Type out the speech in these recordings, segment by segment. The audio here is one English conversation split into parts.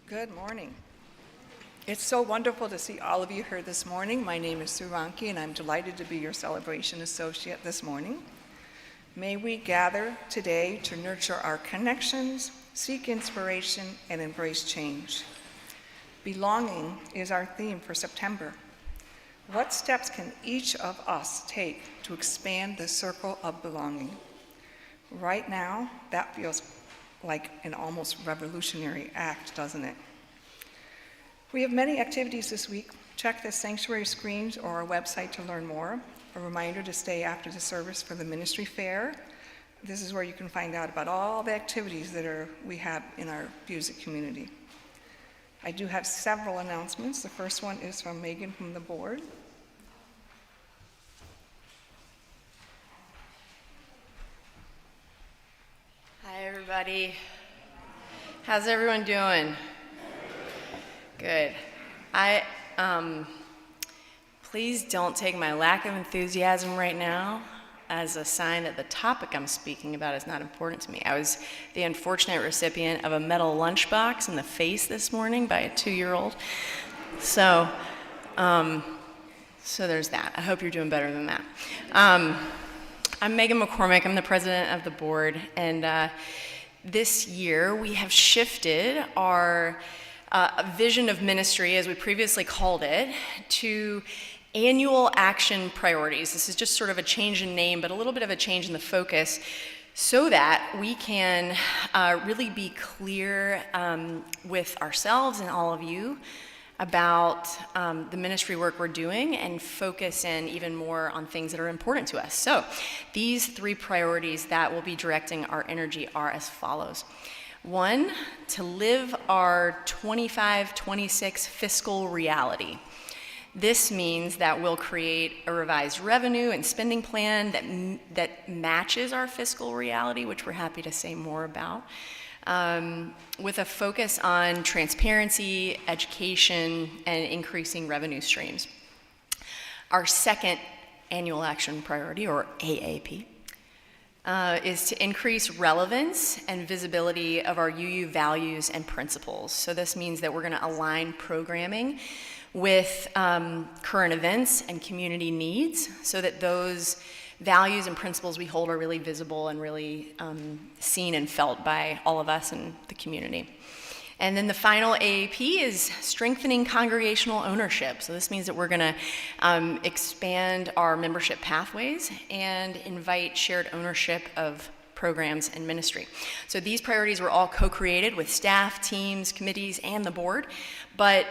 Good morning. It's so wonderful to see all of you here this morning. My name is Sue Ronke, and I'm delighted to be your celebration associate this morning. May we gather today to nurture our connections, seek inspiration, and embrace change. Belonging is our theme for September. What steps can each of us take to expand the circle of belonging? Right now, that feels like an almost revolutionary act, doesn't it? We have many activities this week. Check the sanctuary screens or our website to learn more. A reminder to stay after the service for the ministry fair. This is where you can find out about all the activities that we have in our FUSIT community. I do have several announcements. The first one is from Megan from the board. Hi, everybody. How's everyone doing? Good. Please don't take my lack of enthusiasm right now as a sign that the topic I'm speaking about is not important to me. I was the unfortunate recipient of a metal lunchbox in the face this morning by a 2-year-old. So there's that. I hope you're doing better than that. I'm Megan McCormick. I'm the president of the board, and this year we have shifted our vision of ministry, as we previously called it, to annual action priorities. This is just sort of a change in name, but a little bit of a change in the focus, so that we can really be clear with ourselves and all of you about the ministry work we're doing and focus in even more on things that are important to us. So these 3 priorities that will be directing our energy are as follows. 1, to live our 25-26 fiscal reality. This means that we'll create a revised revenue and spending plan that matches our fiscal reality, which we're happy to say more about, with a focus on transparency, education, and increasing revenue streams. Our second annual action priority, or AAP, is to increase relevance and visibility of our UU values and principles. So this means that we're going to align programming with current events and community needs so that those values and principles we hold are really visible and really seen and felt by all of us in the community. And then the final AAP is strengthening congregational ownership. So this means that we're going to expand our membership pathways and invite shared ownership of programs and ministry. So these priorities were all co-created with staff, teams, committees, and the board, but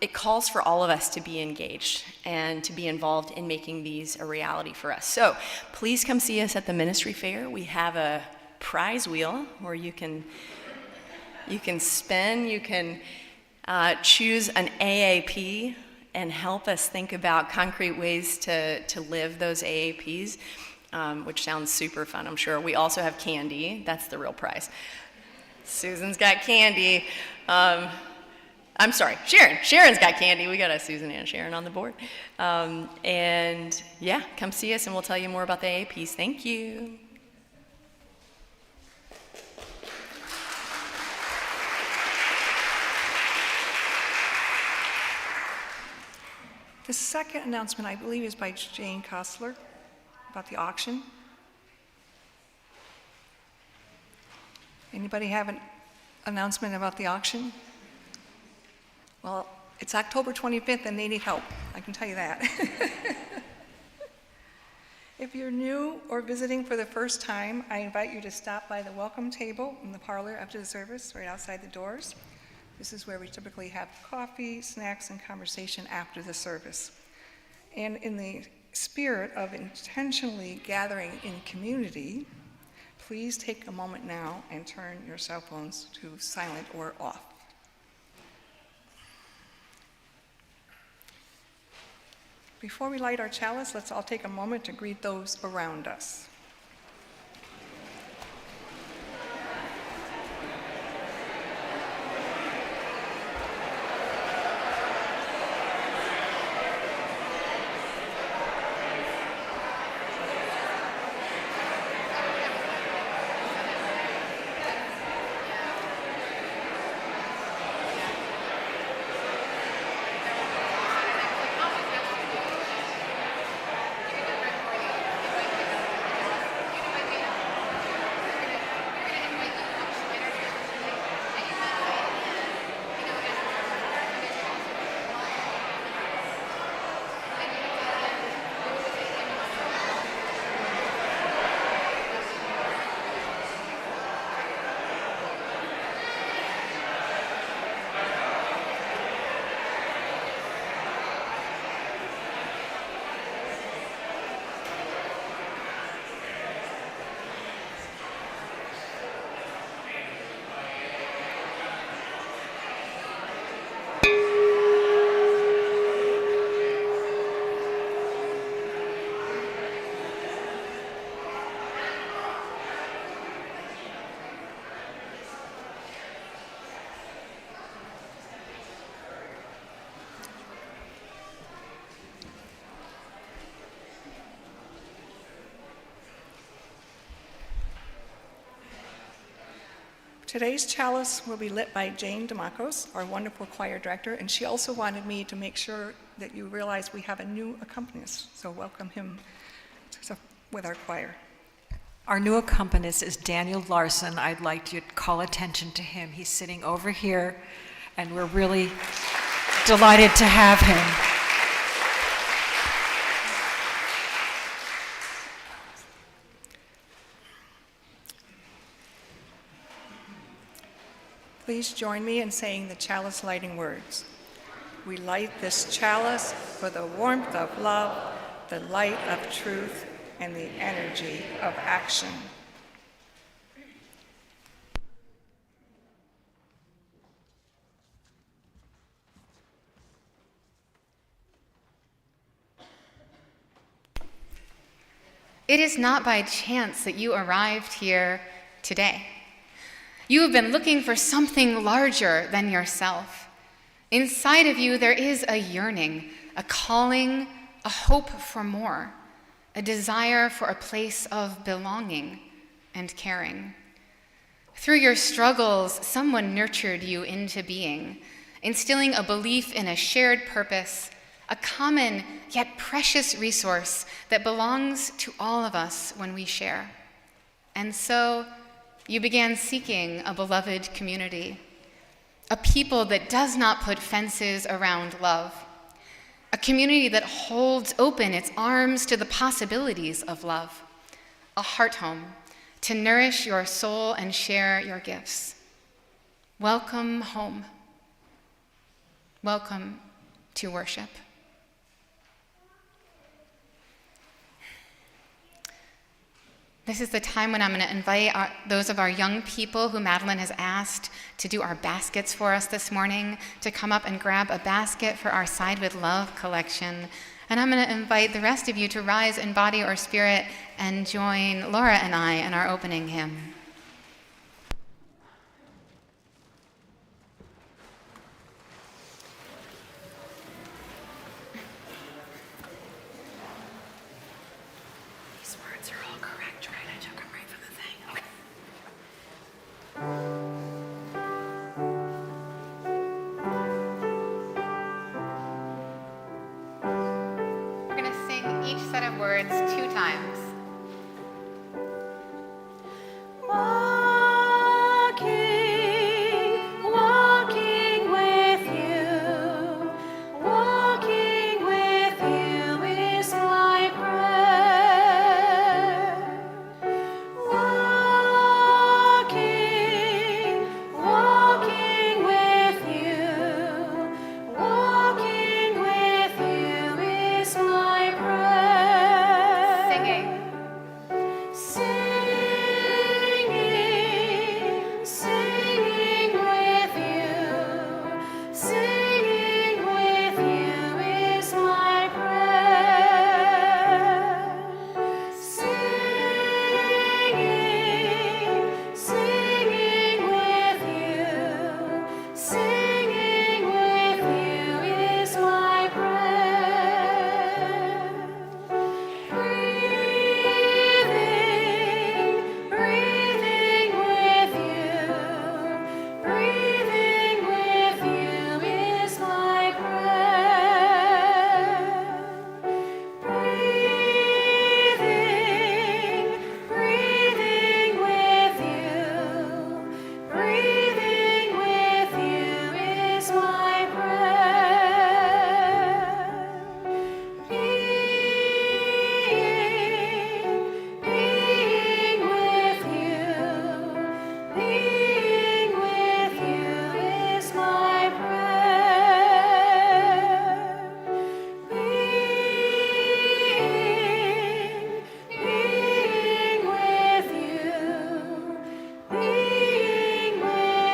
it calls for all of us to be engaged and to be involved in making these a reality for us. So please come see us at the ministry fair. We have a prize wheel where you can spin, you can choose an AAP and help us think about concrete ways to live those AAPs, which sounds super fun, I'm sure. We also have candy. That's the real prize. Susan's got candy. I'm sorry, Sharon. Sharon's got candy. We got a Susan and Sharon on the board. And yeah, come see us and we'll tell you more about the AAPs. Thank you. The second announcement, I believe, is by Jane Kostler about the auction. Anybody have an announcement about the auction? Well, it's October 25th and they need help, I can tell you that. If you're new or visiting for the first time, I invite you to stop by the welcome table in the parlor after the service, right outside the doors. This is where we typically have coffee, snacks, and conversation after the service. And in the spirit of intentionally gathering in community, please take a moment now and turn your cell phones to silent or off. Before we light our chalice, let's all take a moment to greet those around us. Today's chalice will be lit by Jane DeMacos, our wonderful choir director, and she also wanted me to make sure that you realize we have a new accompanist, so welcome him with our choir. Our new accompanist is Daniel Larson. I'd like to call attention to him. He's sitting over here, and we're really delighted to have him. Please join me in saying the chalice lighting words. We light this chalice for the warmth of love, the light of truth, and the energy of action. It is not by chance that you arrived here today. You have been looking for something larger than yourself. Inside of you, there is a yearning, a calling, a hope for more, a desire for a place of belonging and caring. Through your struggles, someone nurtured you into being, instilling a belief in a shared purpose, a common yet precious resource that belongs to all of us when we share. And so you began seeking a beloved community, a people that does not put fences around love, a community that holds open its arms to the possibilities of love, a heart home to nourish your soul and share your gifts. Welcome home. Welcome to worship. This is the time when I'm going to invite those of our young people who Madeline has asked to do our baskets for us this morning to come up and grab a basket for our Side with Love collection. And I'm going to invite the rest of you to rise in body or spirit and join Laura and I in our opening hymn. Words 2 times. Walking with you is my prayer. Walking with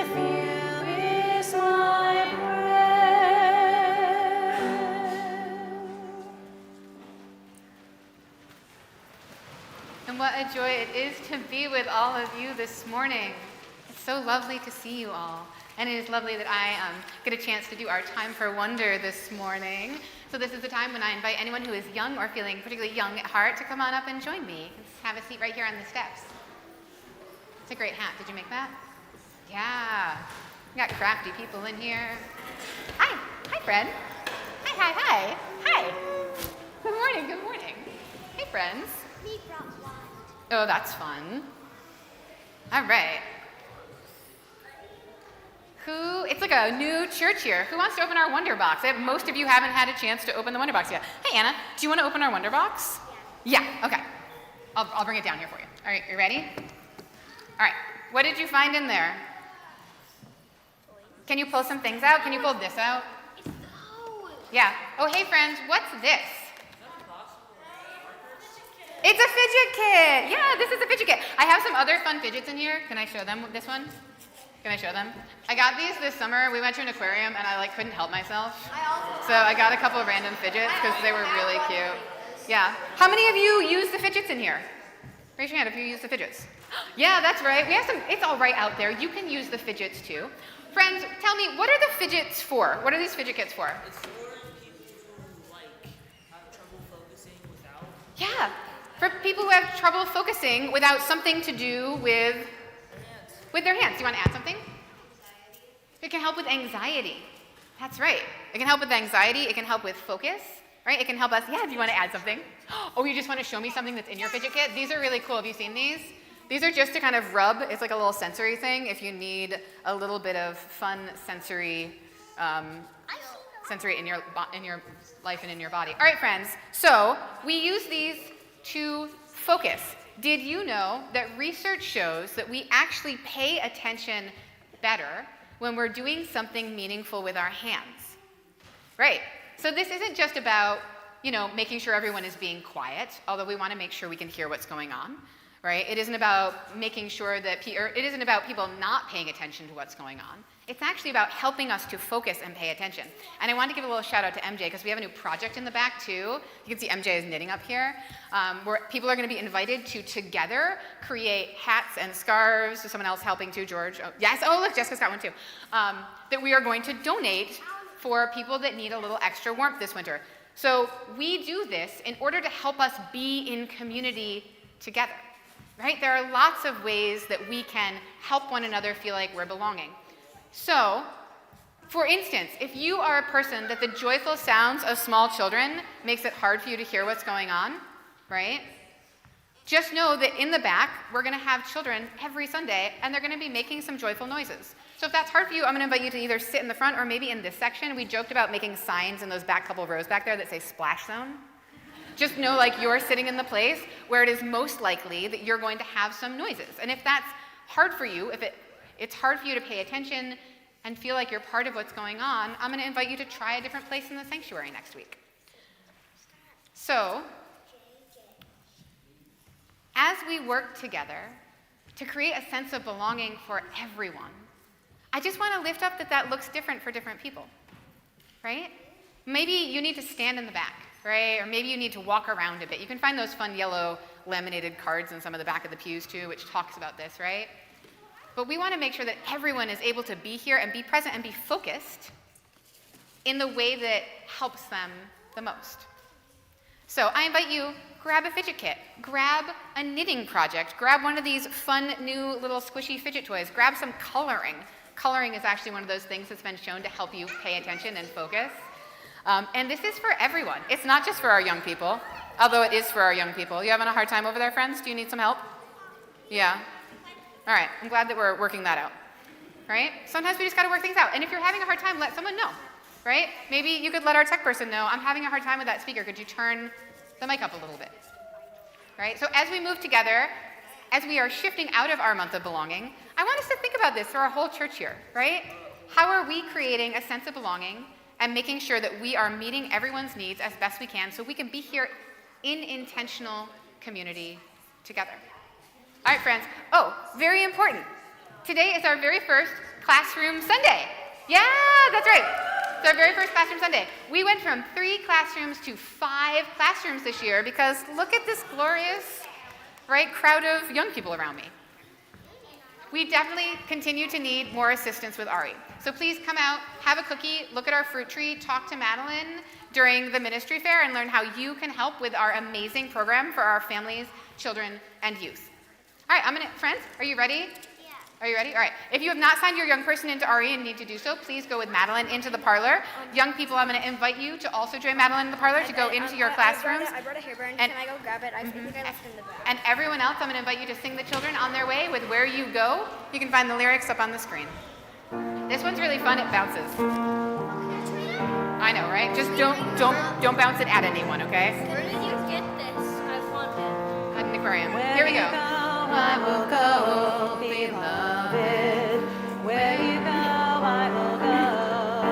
you is my prayer. And what a joy it is to be with all of you this morning. It's so lovely to see you all. And it is lovely that I get a chance to do our Time for Wonder this morning. So this is the time when I invite anyone who is young or feeling particularly young at heart to come on up and join me. Let's have a seat right here on the steps. It's a great hat. Did you make that? Yeah. We got crafty people in here. Hi. Hi, friend. Hi, hi, hi. Hi. Good morning, good morning. Hey, friends. Me brought wine. Oh, that's fun. All right. It's like a new church here. Who wants to open our Wonder Box? Most of you haven't had a chance to open the Wonder Box yet. Hey, Anna, do you want to open our Wonder Box? Yeah, okay. I'll bring it down here for you. All right, you ready? All right, what did you find in there? Can you pull some things out? Can you pull this out? Yeah. Oh, hey, friends, what's this? It's a fidget kit. Yeah, this is a fidget kit. I have some other fun fidgets in here. Can I show them this one? Can I show them? I got these this summer. We went to an aquarium and I couldn't help myself. So I got a couple of random fidgets because they were really cute. Yeah. How many of you use the fidgets in here? Raise your hand if you use the fidgets. Yeah, that's right. We have some, it's all right out there. You can use the fidgets too. Friends, tell me, what are the fidgets for? What are these fidget kits for? It's for people who have trouble focusing without. Yeah, for people who have trouble focusing without something to do with their hands. Do you want to add something? It can help with anxiety. That's right. It can help with anxiety. It can help with focus, right? It can help us. Yeah, do you want to add something? Oh, you just want to show me something that's in your fidget kit? These are really cool. Have you seen these? These are just to kind of rub. It's like a little sensory thing if you need a little bit of fun sensory in your life and in your body. All right, friends. So we use these to focus. Did you know that research shows that we actually pay attention better when we're doing something meaningful with our hands? Right. So this isn't just about, making sure everyone is being quiet, although we want to make sure we can hear what's going on. Right? It isn't about making sure that it isn't about people not paying attention to what's going on. It's actually about helping us to focus and pay attention. And I want to give a little shout out to MJ because we have a new project in the back too. You can see MJ is knitting up here, where people are going to be invited to together create hats and scarves. There's someone else helping too, George. Oh, yes. Oh, look, Jessica's got one too. That we are going to donate for people that need a little extra warmth this winter. So we do this in order to help us be in community together. Right? There are lots of ways that we can help one another feel like we're belonging. So, for instance, if you are a person that the joyful sounds of small children makes it hard for you to hear what's going on, right? Just know that in the back, we're going to have children every Sunday, and they're going to be making some joyful noises. So if that's hard for you, I'm going to invite you to either sit in the front or maybe in this section. We joked about making signs in those back couple of rows back there that say splash zone. Just know you're sitting in the place where it is most likely that you're going to have some noises. And if that's hard for you, if it's hard for you to pay attention and feel like you're part of what's going on, I'm going to invite you to try a different place in the sanctuary next week. So, as we work together to create a sense of belonging for everyone, I just want to lift up that looks different for different people, right? Maybe you need to stand in the back. Right? Or maybe you need to walk around a bit. You can find those fun yellow laminated cards in some of the back of the pews too, which talks about this, right? But we want to make sure that everyone is able to be here and be present and be focused in the way that helps them the most. So I invite you, grab a fidget kit, grab a knitting project, grab one of these fun new little squishy fidget toys, grab some coloring. Coloring is actually one of those things that's been shown to help you pay attention and focus. And this is for everyone. It's not just for our young people, although it is for our young people. You having a hard time over there, friends? Do you need some help? Yeah? All right. I'm glad that we're working that out. Right? Sometimes we just got to work things out. And if you're having a hard time, let someone know. Right? Maybe you could let our tech person know, I'm having a hard time with that speaker. Could you turn the mic up a little bit? Right? So as we move together, as we are shifting out of our month of belonging, I want us to think about this for our whole church year. Right? How are we creating a sense of belonging and making sure that we are meeting everyone's needs as best we can so we can be here in intentional community together. All right, friends. Oh, very important. Today is our very first Classroom Sunday. Yeah, that's right. It's our very first Classroom Sunday. We went from 3 classrooms to 5 classrooms this year because look at this glorious, crowd of young people around me. We definitely continue to need more assistance with Ari. So please come out, have a cookie, look at our fruit tree, talk to Madeline during the ministry fair, and learn how you can help with our amazing program for our families, children, and youth. All right, friends, are you ready? Are you ready? All right. If you have not signed your young person into RE and need to do so, please go with Madeline into the parlor. Young people, I'm going to invite you to also join Madeline in the parlor to go into your classrooms. I brought a hairband. And- Can I go grab it? I think I left it in the bag. And everyone else, I'm going to invite you to sing the children on their way with Where You Go. You can find the lyrics up on the screen. This one's really fun. It bounces. I know, right? Just don't bounce it at anyone, okay? Where did you get this? I want it. At an aquarium. Here we go. I will go, beloved. Where you go, I will go.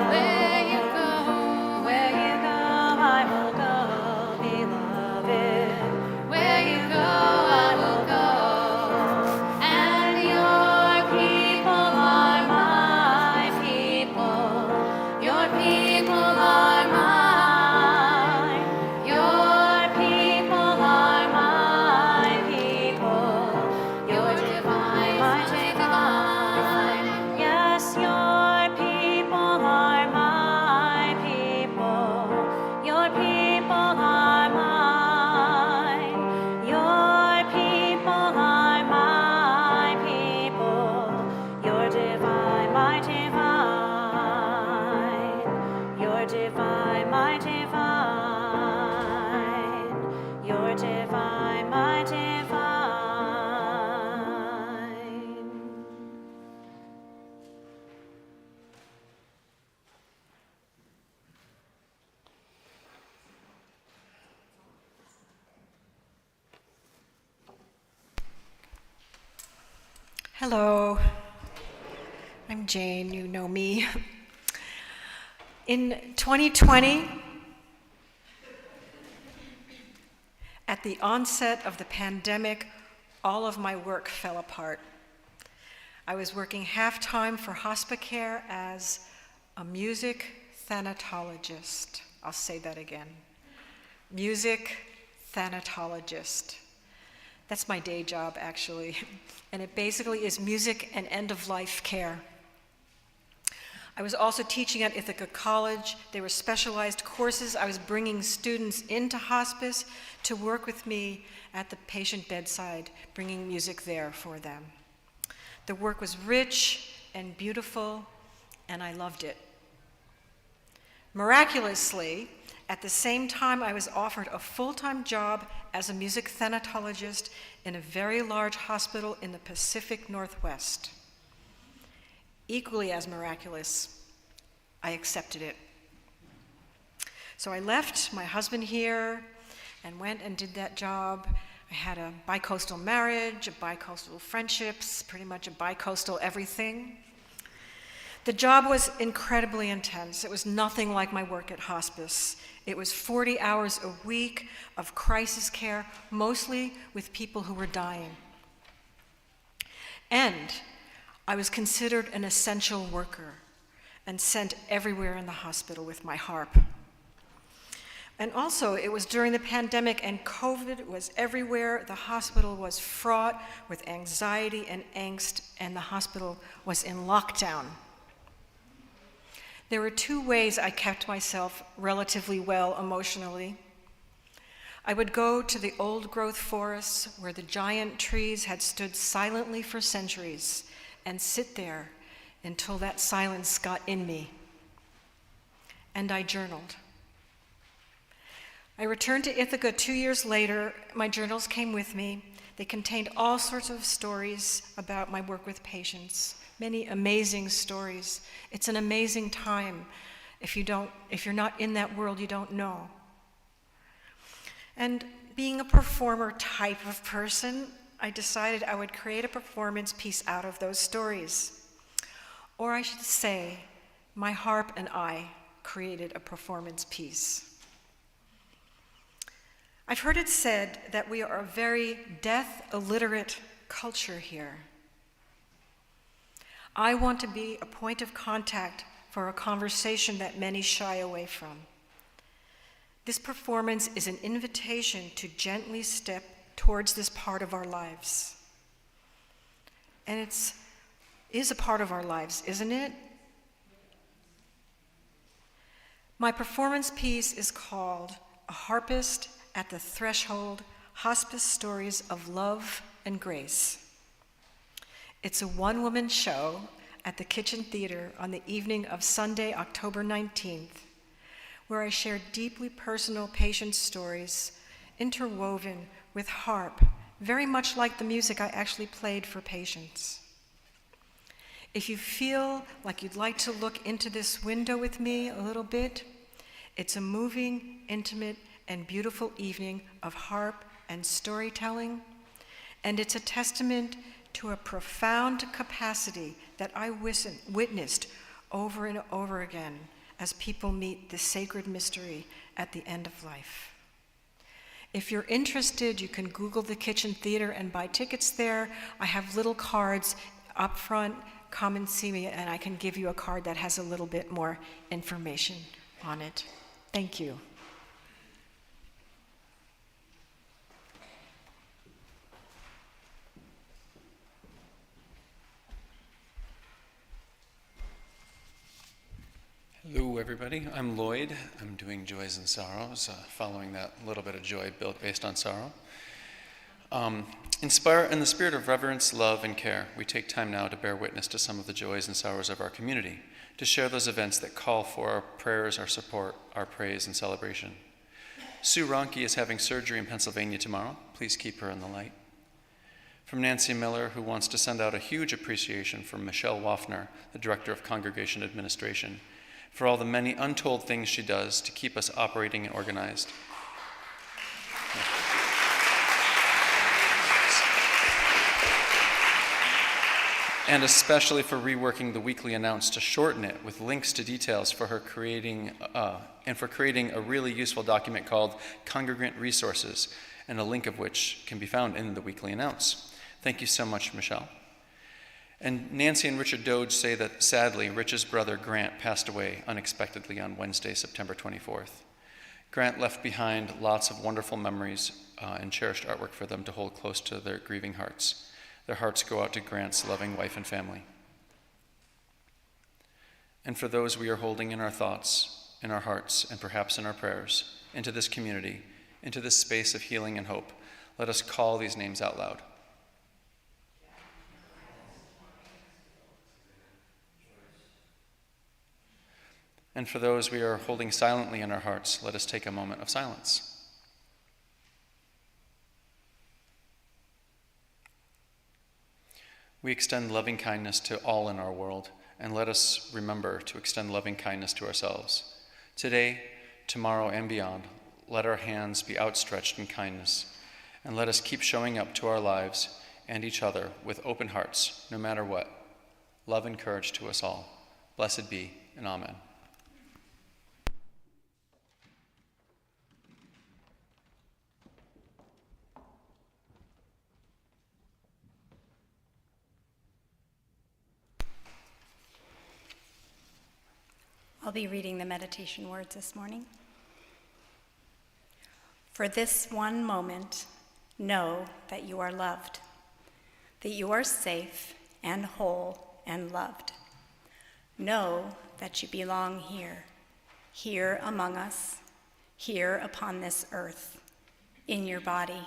Where you go, Where you go, I will go, beloved. where you go, I will go. And your people are my people. Your people are mine. Your people are my people. Your divine, my divine. Yes, your people are my people. Your people are mine. Your people are my people. Your divine, my divine. Your divine, my divine. Your divine, my divine. Hello, I'm Jane, you know me. In 2020, at the onset of the pandemic, all of my work fell apart. I was working half-time for Hospicare as a music thanatologist. I'll say that again. Music thanatologist. That's my day job, actually. And it basically is music and end-of-life care. I was also teaching at Ithaca College. They were specialized courses. I was bringing students into hospice to work with me at the patient bedside, bringing music there for them. The work was rich and beautiful, and I loved it. Miraculously, at the same time, I was offered a full-time job as a music thanatologist in a very large hospital in the Pacific Northwest. Equally as miraculous, I accepted it. So I left my husband here and went and did that job. I had a bicoastal marriage, a bicoastal friendships, pretty much a bicoastal everything. The job was incredibly intense. It was nothing like my work at hospice. It was 40 hours a week of crisis care, mostly with people who were dying. And I was considered an essential worker and sent everywhere in the hospital with my harp. And also, it was during the pandemic and COVID was everywhere. The hospital was fraught with anxiety and angst, and the hospital was in lockdown. There were two ways I kept myself relatively well emotionally. I would go to the old growth forests where the giant trees had stood silently for centuries and sit there until that silence got in me. And I journaled. I returned to Ithaca 2 years later. My journals came with me. They contained all sorts of stories about my work with patients, many amazing stories. It's an amazing time. If you're not in that world, you don't know. And being a performer type of person, I decided I would create a performance piece out of those stories. Or I should say, my harp and I created a performance piece. I've heard it said that we are a very death-illiterate culture here. I want to be a point of contact for a conversation that many shy away from. This performance is an invitation to gently step towards this part of our lives. And it is a part of our lives, isn't it? My performance piece is called A Harpist at the Threshold, Hospice Stories of Love and Grace. It's a one-woman show at the Kitchen Theater on the evening of Sunday, October 19th, where I share deeply personal patient stories interwoven with harp, very much like the music I actually played for patients. If you feel like you'd like to look into this window with me a little bit, it's a moving, intimate, and beautiful evening of harp and storytelling, and it's a testament to a profound capacity that I witnessed over and over again as people meet the sacred mystery at the end of life. If you're interested, you can Google the Kitchen Theater and buy tickets there. I have little cards up front. Come and see me, and I can give you a card that has a little bit more information on it. Thank you. Hello, everybody. I'm Lloyd. I'm doing Joys and Sorrows, following that little bit of joy built based on sorrow. In the spirit of reverence, love, and care, we take time now to bear witness to some of the joys and sorrows of our community, to share those events that call for our prayers, our support, our praise, and celebration. Sue Ronke is having surgery in Pennsylvania tomorrow. Please keep her in the light. From Nancy Miller, who wants to send out a huge appreciation from Michelle Waffner, the Director of Congregation Administration, for all the many untold things she does to keep us operating and organized. And especially for reworking the weekly announce to shorten it with links to details for her creating a really useful document called Congregant Resources, and a link of which can be found in the weekly announce. Thank you so much, Michelle. And Nancy and Richard Doge say that, sadly, Rich's brother Grant passed away unexpectedly on Wednesday, September 24th. Grant left behind lots of wonderful memories and cherished artwork for them to hold close to their grieving hearts. Their hearts go out to Grant's loving wife and family. And for those we are holding in our thoughts, in our hearts, and perhaps in our prayers, into this community, into this space of healing and hope, let us call these names out loud. And for those we are holding silently in our hearts, let us take a moment of silence. We extend loving kindness to all in our world, and let us remember to extend loving kindness to ourselves. Today, tomorrow, and beyond, let our hands be outstretched in kindness, and let us keep showing up to our lives and each other with open hearts, no matter what. Love and courage to us all. Blessed be, and amen. I'll be reading the meditation words this morning. For this one moment, know that you are loved, that you are safe and whole and loved. Know that you belong here, here among us, here upon this earth, in your body.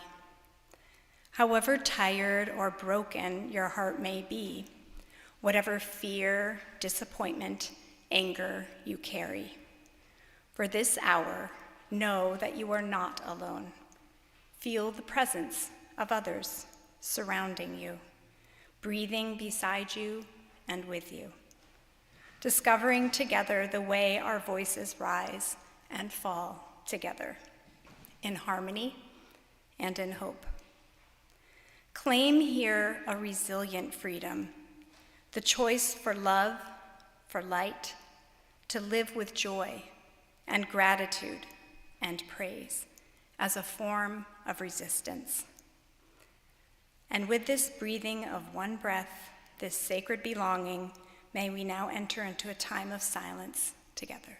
However tired or broken your heart may be, whatever fear, disappointment, anger you carry. For this hour, know that you are not alone. Feel the presence of others surrounding you, breathing beside you and with you, discovering together the way our voices rise and fall together, in harmony and in hope. Claim here a resilient freedom, the choice for love, for light, to live with joy and gratitude and praise as a form of resistance. And with this breathing of one breath, this sacred belonging, may we now enter into a time of silence together.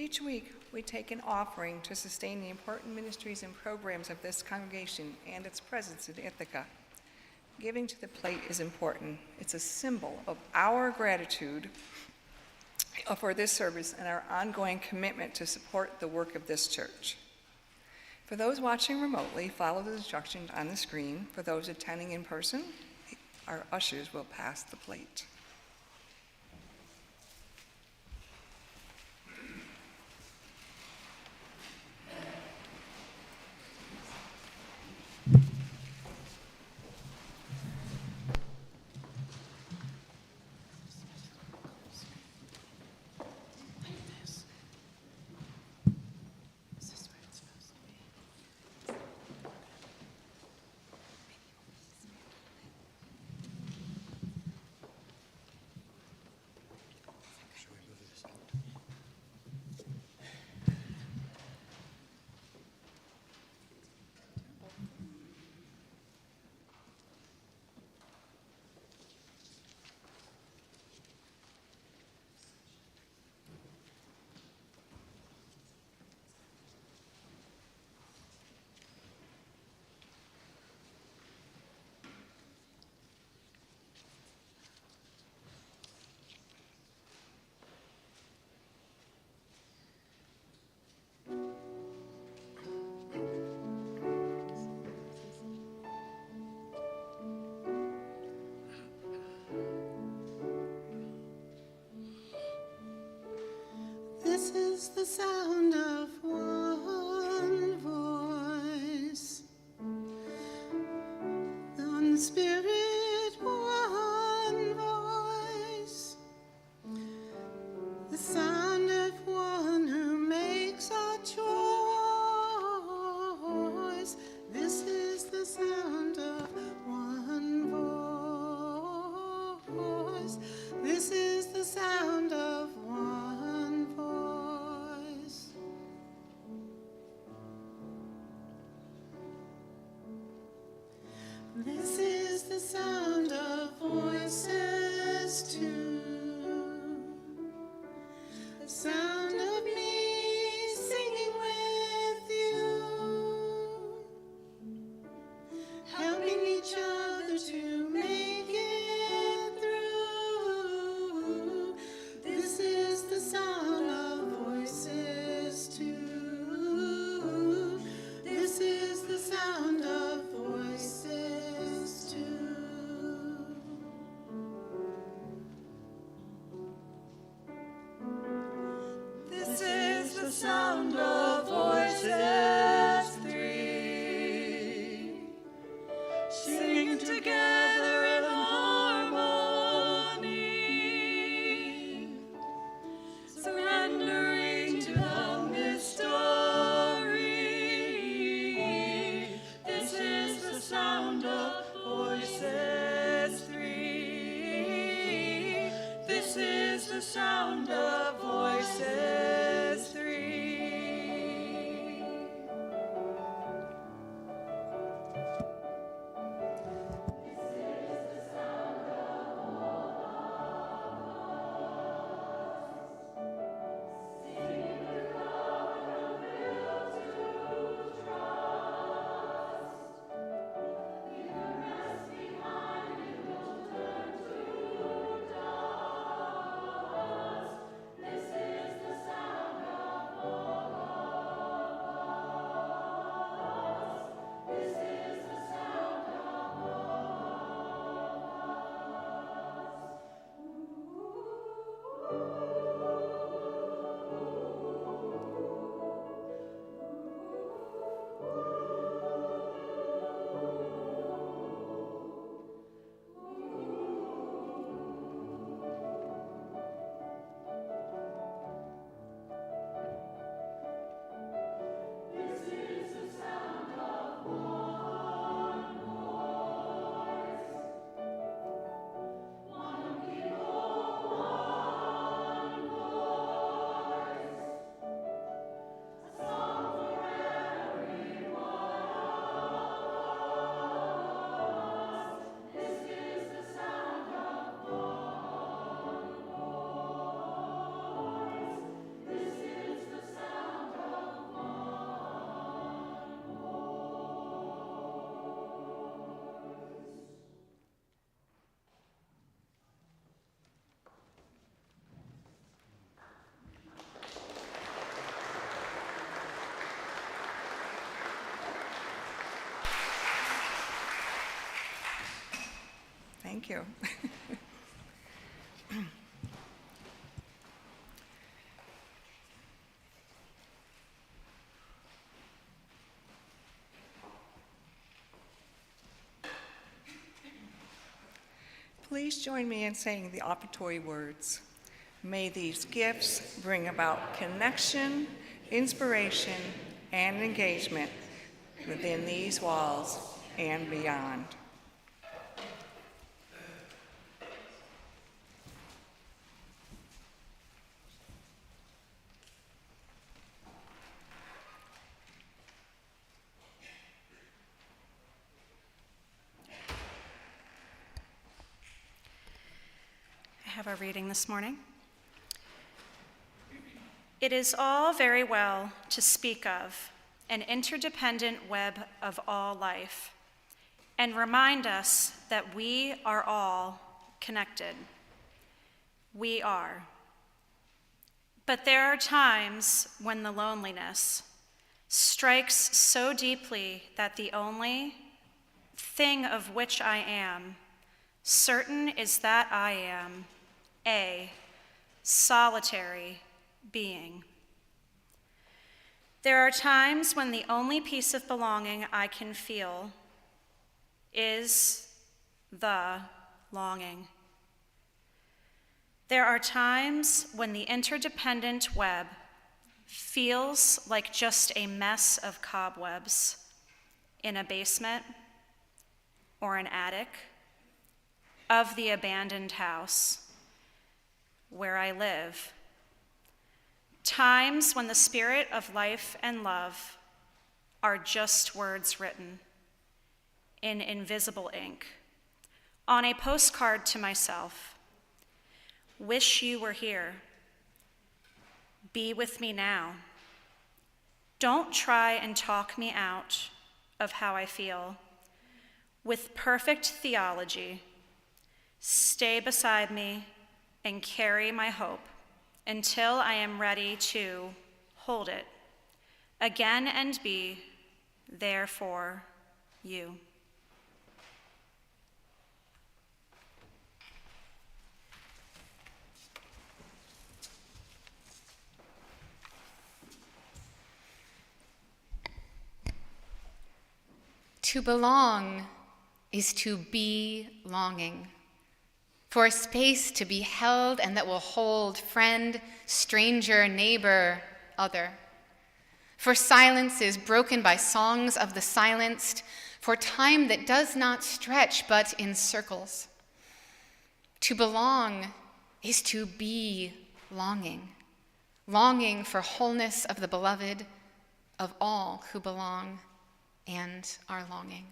Each week, we take an offering to sustain the important ministries and programs of this congregation and its presence in Ithaca. Giving to the plate is important. It's a symbol of our gratitude for this service and our ongoing commitment to support the work of this church. For those watching remotely, follow the instructions on the screen. For those attending in person, our ushers will pass the plate. This is the sound of one voice, one spirit, one voice, the sound of one who makes a choice. This is the sound of one voice. This is the sound of one voice. This is the sound of voices too. The sound of me singing with you, helping each other to make it through. This is the sound of voices too. This is the sound of voices too. This is the sound of voices three, singing together in harmony, surrendering to the mystery. This is the sound of voices three. This is the sound of voices three. Thank you. Please join me in saying the offertory words. May these gifts bring about connection, inspiration, and engagement within these walls and beyond. I have a reading this morning. It is all very well to speak of an interdependent web of all life and remind us that we are all connected. We are. But there are times when the loneliness strikes so deeply that the only thing of which I am certain is that I am a solitary being. There are times when the only piece of belonging I can feel is the longing. There are times when the interdependent web feels like just a mess of cobwebs in a basement or an attic of the abandoned house where I live. Times when the spirit of life and love are just words written in invisible ink on a postcard to myself. Wish you were here. Be with me now. Don't try and talk me out of how I feel. With perfect theology, stay beside me and carry my hope until I am ready to hold it again and be there for you. To belong is to be longing, for a space to be held and that will hold friend, stranger, neighbor, other. For silences broken by songs of the silenced, for time that does not stretch but in circles. To belong is to be longing, longing for wholeness of the beloved, of all who belong and are longing.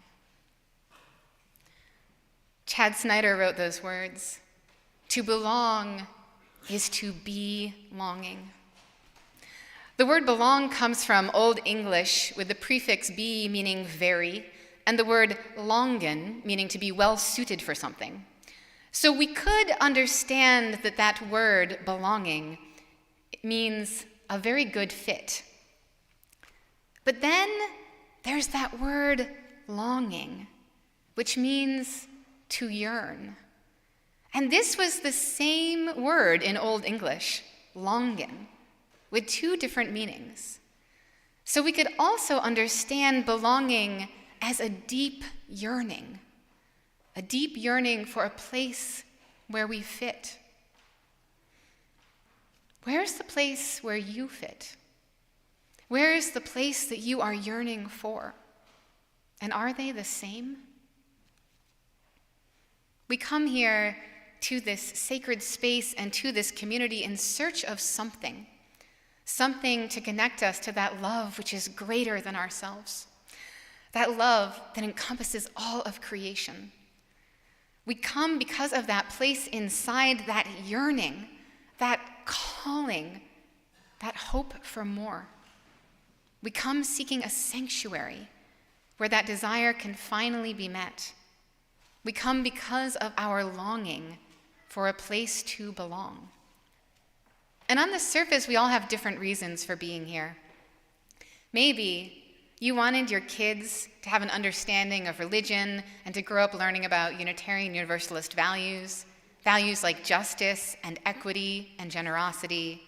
Chad Snyder wrote those words. To belong is to be longing. The word belong comes from Old English with the prefix be meaning very, and the word longen meaning to be well suited for something. So we could understand that that word belonging means a very good fit. But then there's that word longing, which means to yearn. And this was the same word in Old English, longen, with two different meanings. So we could also understand belonging as a deep yearning for a place where we fit. Where's the place where you fit? Where is the place that you are yearning for? And are they the same? We come here to this sacred space and to this community in search of something to connect us to that love which is greater than ourselves, that love that encompasses all of creation. We come because of that place inside, that yearning, that calling, that hope for more. We come seeking a sanctuary where that desire can finally be met. We come because of our longing for a place to belong. And on the surface, we all have different reasons for being here. Maybe You wanted your kids to have an understanding of religion and to grow up learning about Unitarian Universalist values, values like justice and equity and generosity.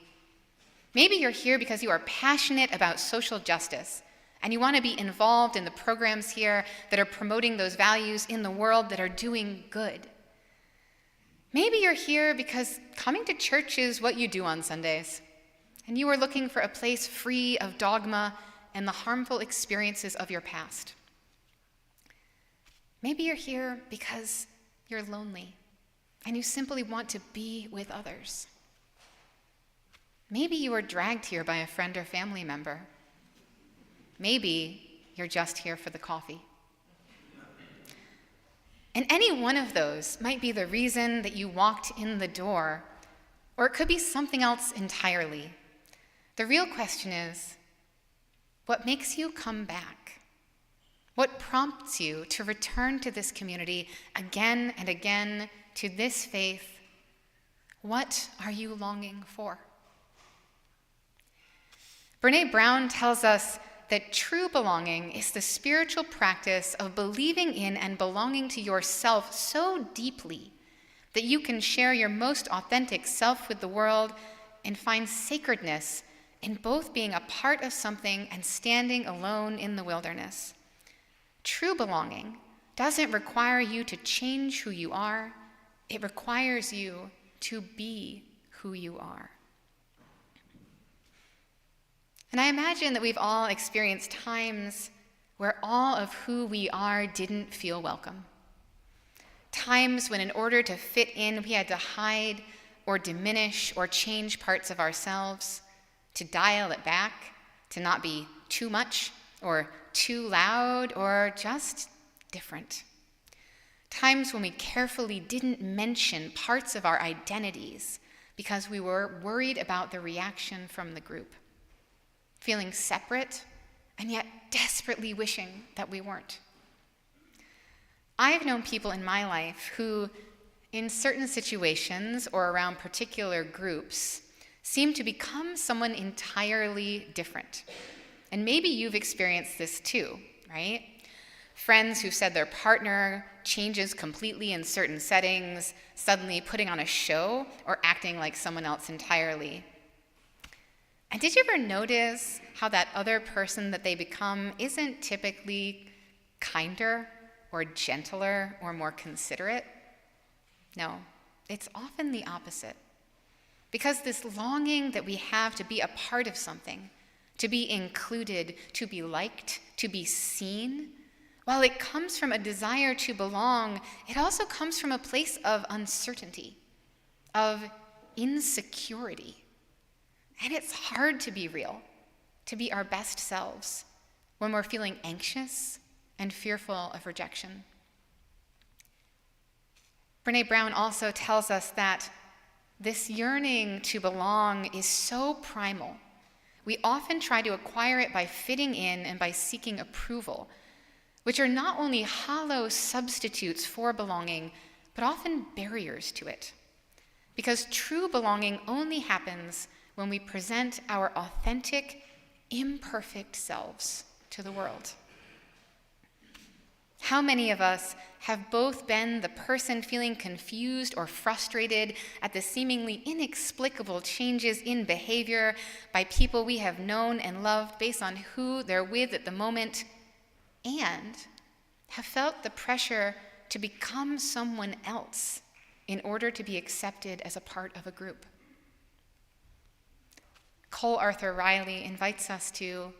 Maybe you're here because you are passionate about social justice and you want to be involved in the programs here that are promoting those values in the world that are doing good. Maybe you're here because coming to church is what you do on Sundays, and you are looking for a place free of dogma and the harmful experiences of your past. Maybe you're here because you're lonely and you simply want to be with others. Maybe you were dragged here by a friend or family member. Maybe you're just here for the coffee. And any one of those might be the reason that you walked in the door, or it could be something else entirely. The real question is, what makes you come back? What prompts you to return to this community again and again, to this faith? What are you longing for? Brené Brown tells us that true belonging is the spiritual practice of believing in and belonging to yourself so deeply that you can share your most authentic self with the world and find sacredness in both being a part of something and standing alone in the wilderness. True belonging doesn't require you to change who you are. It requires you to be who you are. And I imagine that we've all experienced times where all of who we are didn't feel welcome. Times when in order to fit in, we had to hide or diminish or change parts of ourselves, to dial it back, to not be too much or too loud or just different. Times when we carefully didn't mention parts of our identities because we were worried about the reaction from the group. Feeling separate, and yet desperately wishing that we weren't. I've known people in my life who, in certain situations or around particular groups, seem to become someone entirely different. And maybe you've experienced this too, right? Friends who said their partner changes completely in certain settings, suddenly putting on a show or acting like someone else entirely. And did you ever notice how that other person that they become isn't typically kinder or gentler or more considerate? No, it's often the opposite. Because this longing that we have to be a part of something, to be included, to be liked, to be seen, while it comes from a desire to belong, it also comes from a place of uncertainty, of insecurity. And it's hard to be real, to be our best selves, when we're feeling anxious and fearful of rejection. Brené Brown also tells us that this yearning to belong is so primal. We often try to acquire it by fitting in and by seeking approval, which are not only hollow substitutes for belonging, but often barriers to it. Because true belonging only happens when we present our authentic, imperfect selves to the world. How many of us have both been the person feeling confused or frustrated at the seemingly inexplicable changes in behavior by people we have known and loved based on who they're with at the moment, and have felt the pressure to become someone else in order to be accepted as a part of a group? Cole Arthur Riley invites us to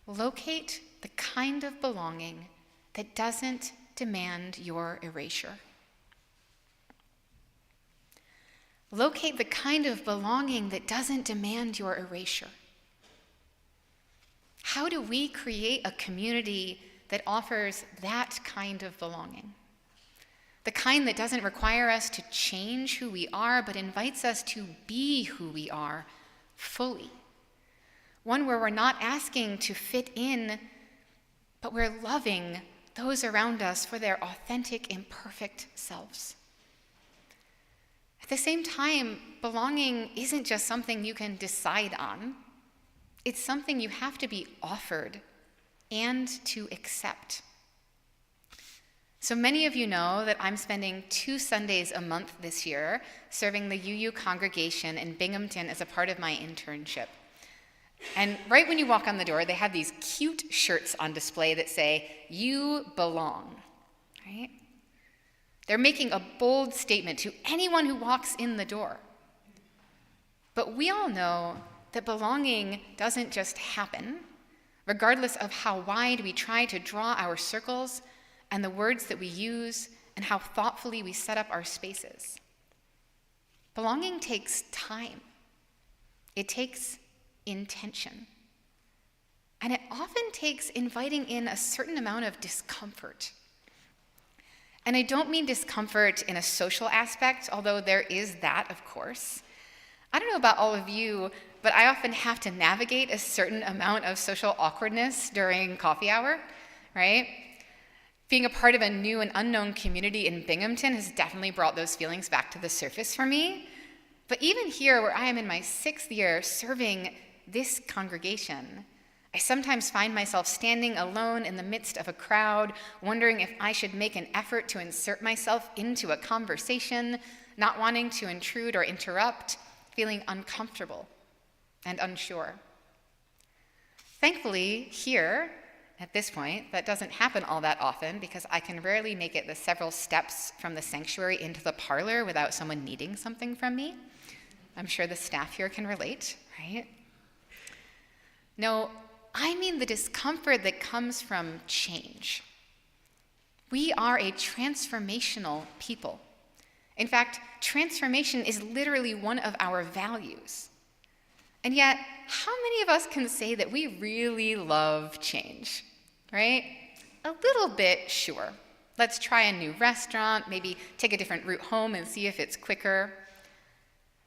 locate the kind of belonging that doesn't demand your erasure. Locate the kind of belonging that doesn't demand your erasure. How do we create a community that offers that kind of belonging? The kind that doesn't require us to change who we are, but invites us to be who we are fully. One where we're not asking to fit in, but we're loving those around us for their authentic, imperfect selves. At the same time, belonging isn't just something you can decide on. It's something you have to be offered and to accept. So many of you know that I'm spending 2 Sundays a month this year serving the UU congregation in Binghamton as a part of my internship. And right when you walk on the door, they have these cute shirts on display that say, "You belong," right? They're making a bold statement to anyone who walks in the door. But we all know that belonging doesn't just happen, regardless of how wide we try to draw our circles and the words that we use and how thoughtfully we set up our spaces. Belonging takes time. It takes intention. And it often takes inviting in a certain amount of discomfort. And I don't mean discomfort in a social aspect, although there is that, of course. I don't know about all of you, but I often have to navigate a certain amount of social awkwardness during coffee hour, right? Being a part of a new and unknown community in Binghamton has definitely brought those feelings back to the surface for me. But even here, where I am in my 6th year serving this congregation, I sometimes find myself standing alone in the midst of a crowd, wondering if I should make an effort to insert myself into a conversation, not wanting to intrude or interrupt, feeling uncomfortable and unsure. Thankfully, here, at this point, that doesn't happen all that often because I can rarely make it the several steps from the sanctuary into the parlor without someone needing something from me. I'm sure the staff here can relate, right? No, I mean the discomfort that comes from change. We are a transformational people. In fact, transformation is literally one of our values. And yet, how many of us can say that we really love change, right? A little bit, sure. Let's try a new restaurant, maybe take a different route home and see if it's quicker.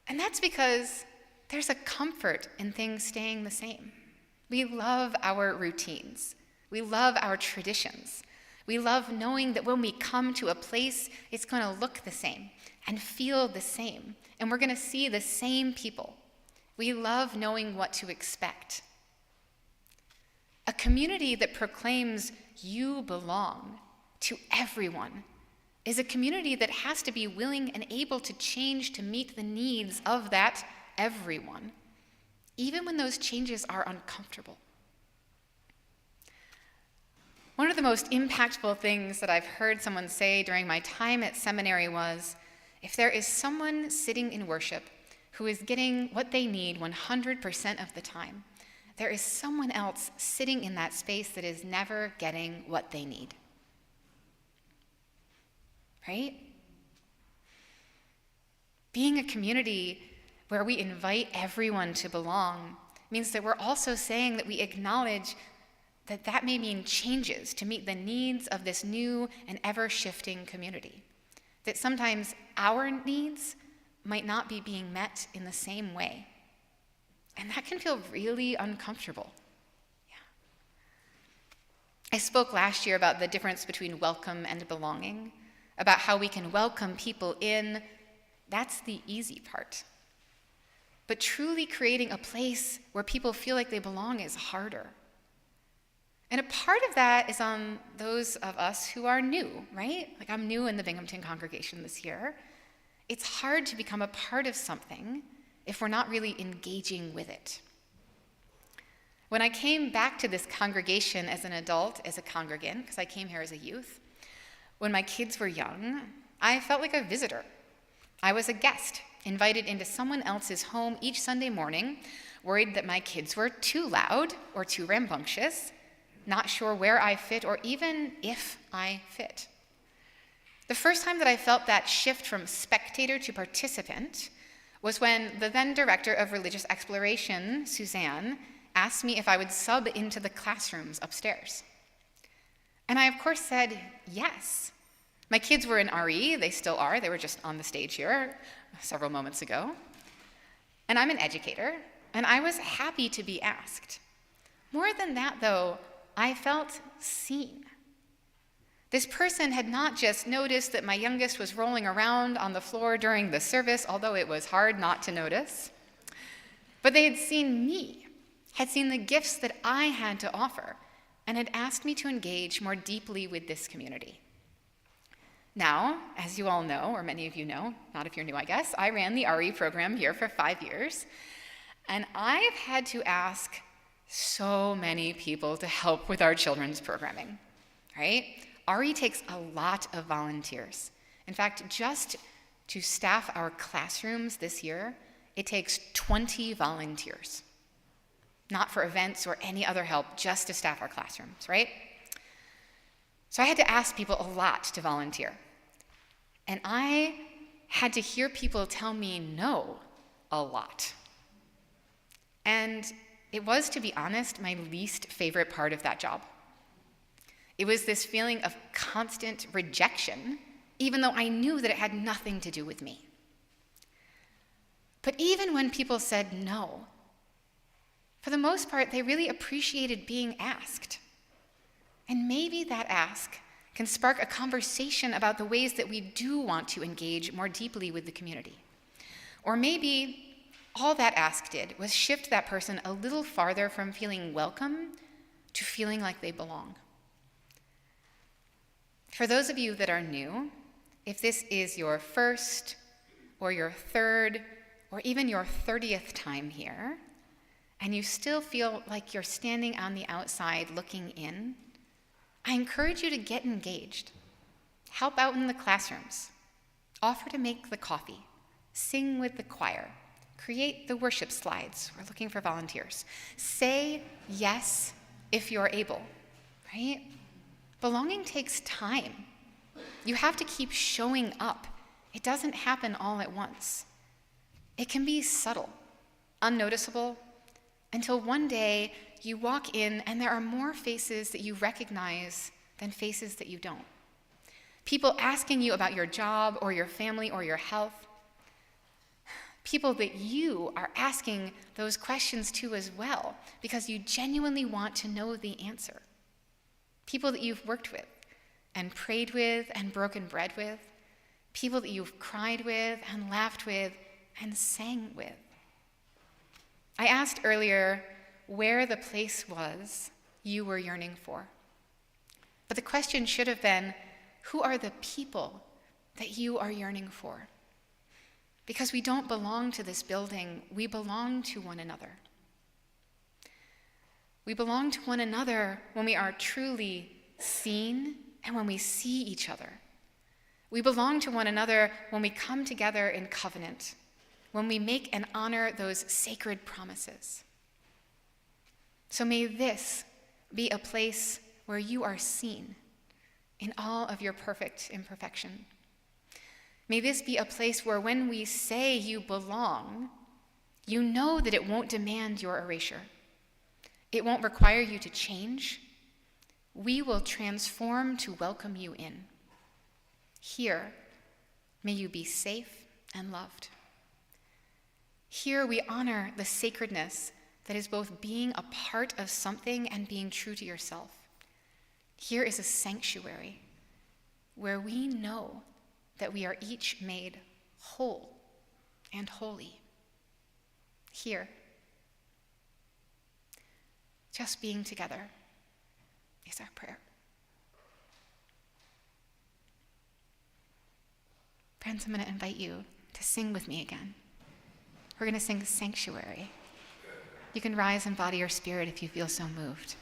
And that's because there's a comfort in things staying the same. We love our routines. We love our traditions. We love knowing that when we come to a place, it's going to look the same and feel the same, and we're going to see the same people. We love knowing what to expect. A community that proclaims you belong to everyone is a community that has to be willing and able to change to meet the needs of that everyone, even when those changes are uncomfortable. One of the most impactful things that I've heard someone say during my time at seminary was, if there is someone sitting in worship who is getting what they need 100% of the time, there is someone else sitting in that space that is never getting what they need. Right? Being a community where we invite everyone to belong means that we're also saying that we acknowledge that that may mean changes to meet the needs of this new and ever-shifting community. That sometimes our needs might not be being met in the same way. And that can feel really uncomfortable. Yeah. I spoke last year about the difference between welcome and belonging, about how we can welcome people in. That's the easy part. But truly creating a place where people feel like they belong is harder. And a part of that is on those of us who are new, right? Like I'm new in the Binghamton congregation this year. It's hard to become a part of something if we're not really engaging with it. When I came back to this congregation as an adult, as a congregant, because I came here as a youth, when my kids were young, I felt like a visitor. I was a guest, invited into someone else's home each Sunday morning, worried that my kids were too loud or too rambunctious, not sure where I fit or even if I fit. The first time that I felt that shift from spectator to participant was when the then director of religious exploration, Suzanne, asked me if I would sub into the classrooms upstairs. And I, of course, said yes. My kids were in RE, they still are, they were just on the stage here several moments ago. And I'm an educator, and I was happy to be asked. More than that, though, I felt seen. This person had not just noticed that my youngest was rolling around on the floor during the service, although it was hard not to notice, but they had seen me, had seen the gifts that I had to offer, and had asked me to engage more deeply with this community. Now, as you all know, or many of you know, not if you're new, I guess, I ran the RE program here for 5 years, and I've had to ask so many people to help with our children's programming, right? RE takes a lot of volunteers. In fact, just to staff our classrooms this year, it takes 20 volunteers. Not for events or any other help, just to staff our classrooms, right? So I had to ask people a lot to volunteer. And I had to hear people tell me no a lot. And it was, to be honest, my least favorite part of that job. It was this feeling of constant rejection, even though I knew that it had nothing to do with me. But even when people said no, for the most part, they really appreciated being asked. And maybe that ask can spark a conversation about the ways that we do want to engage more deeply with the community. Or maybe all that ask did was shift that person a little farther from feeling welcome to feeling like they belong. For those of you that are new, if this is your first or your third or even your 30th time here, and you still feel like you're standing on the outside looking in, I encourage you to get engaged. Help out in the classrooms. Offer to make the coffee. Sing with the choir. Create the worship slides. We're looking for volunteers. Say yes if you're able, right? Belonging takes time. You have to keep showing up. It doesn't happen all at once. It can be subtle, unnoticeable, until one day you walk in and there are more faces that you recognize than faces that you don't. People asking you about your job or your family or your health. People that you are asking those questions to as well because you genuinely want to know the answer. People that you've worked with and prayed with and broken bread with. People that you've cried with and laughed with and sang with. I asked earlier where the place was you were yearning for. But the question should have been, who are the people that you are yearning for? Because we don't belong to this building, we belong to one another. We belong to one another when we are truly seen and when we see each other. We belong to one another when we come together in covenant, when we make and honor those sacred promises. So may this be a place where you are seen in all of your perfect imperfection. May this be a place where when we say you belong, you know that it won't demand your erasure. It won't require you to change. We will transform to welcome you in. Here, may you be safe and loved. Here we honor the sacredness that is both being a part of something and being true to yourself. Here is a sanctuary where we know that we are each made whole and holy. Here, just being together is our prayer. Friends, I'm going to invite you to sing with me again. We're going to sing Sanctuary. You can rise in body or spirit if you feel so moved.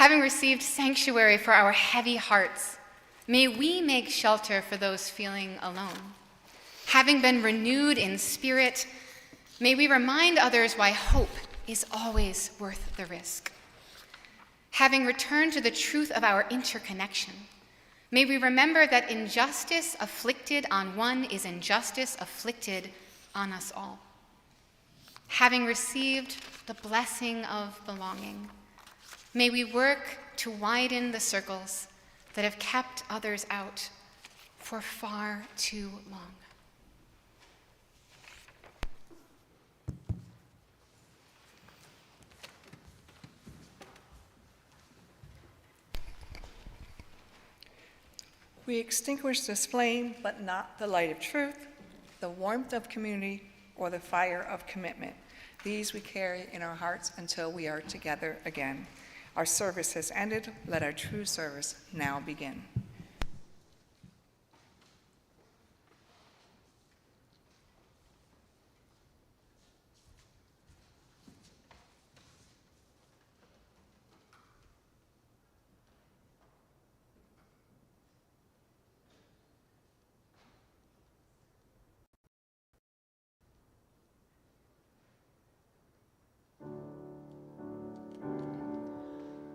Having received sanctuary for our heavy hearts, may we make shelter for those feeling alone. Having been renewed in spirit, may we remind others why hope is always worth the risk. Having returned to the truth of our interconnection, may we remember that injustice afflicted on one is injustice afflicted on us all. Having received the blessing of belonging, may we work to widen the circles that have kept others out for far too long. We extinguish this flame, but not the light of truth, the warmth of community, or the fire of commitment. These we carry in our hearts until we are together again. Our service has ended. Let our true service now begin.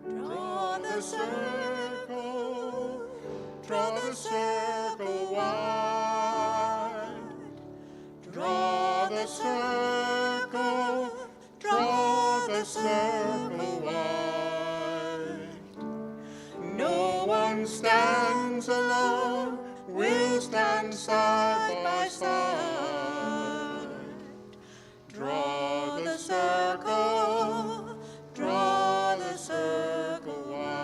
Draw the circle, draw the circle wide. Draw the circle, draw the circle wide. No one stands alone, we'll stand side by side. Draw the circle, draw the circle wide.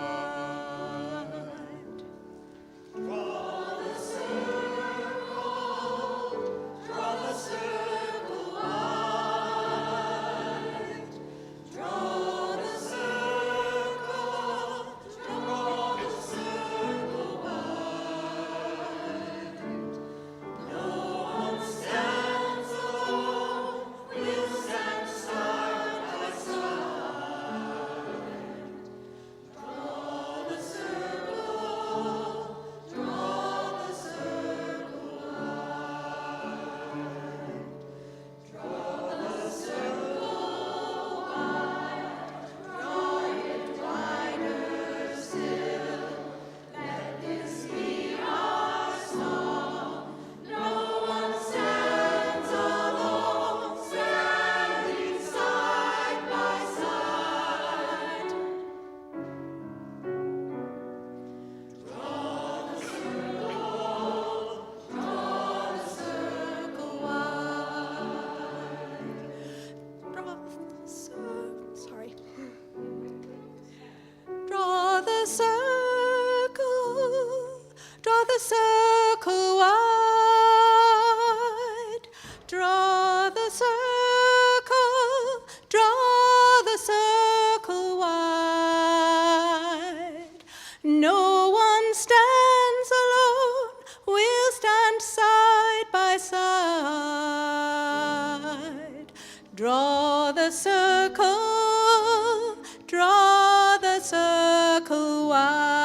Draw the circle, draw the circle wide. Draw the circle, draw the circle wide. No one stands alone, we'll stand side by side. Draw the circle, draw the circle wide. Draw the circle wide, draw it wider still. Let this be our song. No one stands alone, standing side by side. Draw the circle, draw the circle wide. Draw the sorry. Draw the circle, draw the circle wide. Draw the circle, draw the circle wide. No one stands alone, we'll stand side by side. Draw the circle, draw the circle wide.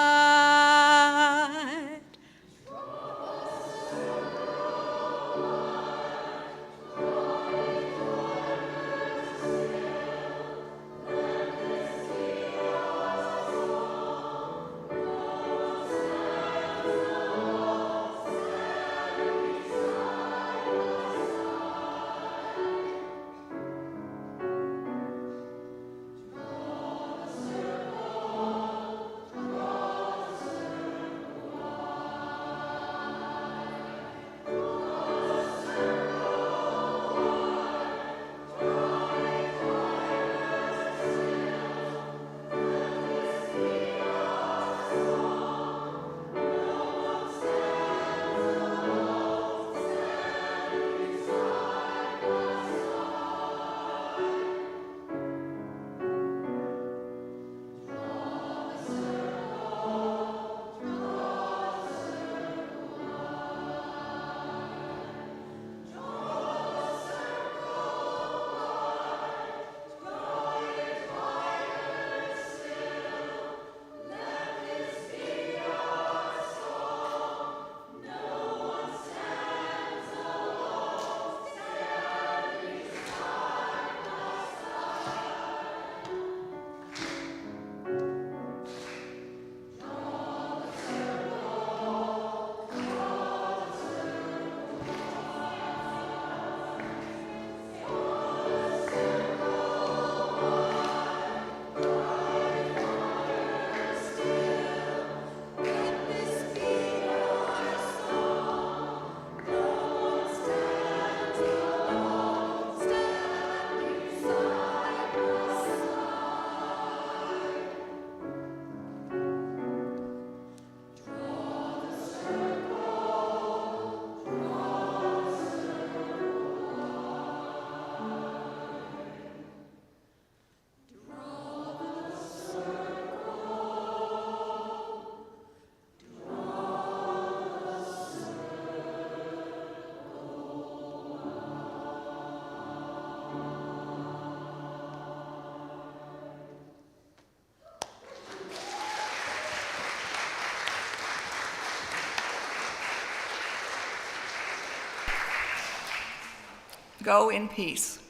Go in peace.